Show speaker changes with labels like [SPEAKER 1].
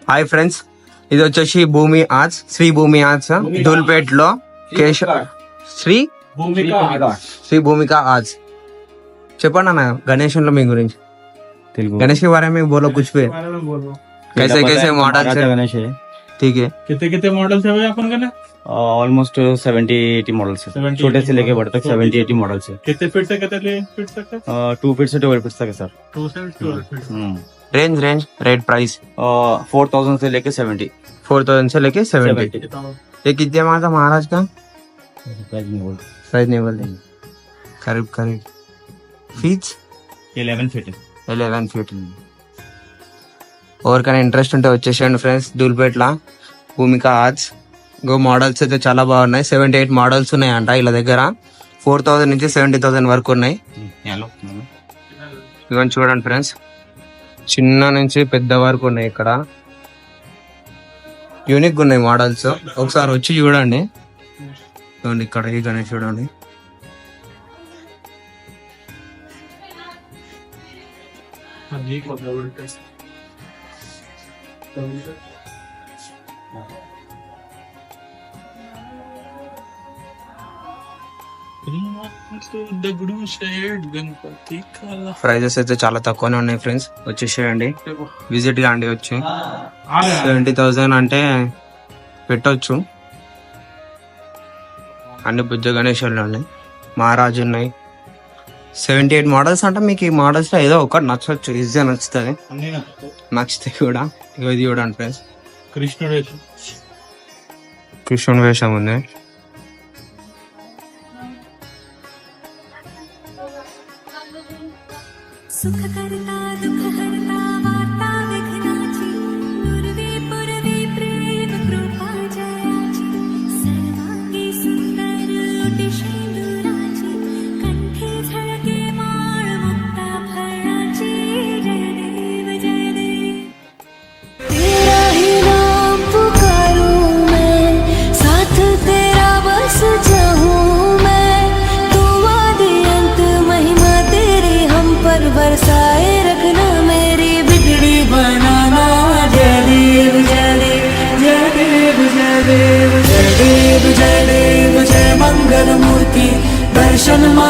[SPEAKER 1] Hi friends, ఇది వచ్చేసి భూమి ఆర్ట్స్, శ్రీ భూమి ఆర్ట్స్ ధూల్పేట్ లో శ్రీ భూమిక ఆర్ట్స్. చెప్పండి అన్న గణేశంలో మీ గురించి. गणेश के बारे में बोलो कुछ भी. कैसे कैसे मॉडल है
[SPEAKER 2] गणेश है?
[SPEAKER 1] ठीक है.
[SPEAKER 3] कितने मॉडल्स है भाई अपन का?
[SPEAKER 2] ऑलमोस्ट 70-80 मॉडल्स है. छोटे से लेके बड़े तक 70-80 मॉडल्स है.
[SPEAKER 3] कितने फीट से कितने फीट तक है?
[SPEAKER 2] 2 फीट से 12 फीट तक है सर.
[SPEAKER 3] 2 से 12 फीट.
[SPEAKER 1] रेंज रेट प्राइस
[SPEAKER 2] 4000 से लेके 70.
[SPEAKER 1] 4000 से लेके 70. ये कितने माह था महाराज का? प्राइस नहीं बोलते. करीब फीट
[SPEAKER 2] 11 फीट है.
[SPEAKER 1] 11 ఫీట్. ఎవరికైనా ఇంట్రెస్ట్ ఉంటే వచ్చేసేయండి ఫ్రెండ్స్, ధూల్పేట్లా భూమిక ఆర్ట్స్. ఇంకో మోడల్స్ అయితే చాలా బాగున్నాయి. 78 మోడల్స్ ఉన్నాయంట వీళ్ళ దగ్గర. 4000 నుంచి 70,000 వరకు ఉన్నాయి. ఇవన్నీ చూడండి ఫ్రెండ్స్, చిన్న నుంచి పెద్ద వరకు ఉన్నాయి. ఇక్కడ యూనిక్ ఉన్నాయి మోడల్స్. ఒకసారి వచ్చి చూడండి. ఇక్కడ ఈ గణేష్ చూడండి. ప్రైజెస్ అయితే చాలా తక్కువనే ఉన్నాయి ఫ్రెండ్స్, వచ్చేసేయండి, విజిట్ కాండి. వచ్చి 70,000 అంటే పెట్టొచ్చు. అన్ని బుద్ధ గణేశ్వరులు ఉన్నాయి, మహారాజు ఉన్నాయి. 78 మోడల్స్ అంటే మీకు ఈ మోడల్స్ లో ఏదో ఒకటి నచ్చవచ్చు, ఈజీగా నచ్చుతుంది. నచ్చితే కూడా ఇది చూడండి ఫ్రెండ్స్, కృష్ణుడి వేషం ఉంది.
[SPEAKER 4] बरसाए रखना मेरी बिगड़ी बनाना. जय देव जय देव जय देव जय देव जय देव जय देव जय मंगल मूर्ति दर्शन मा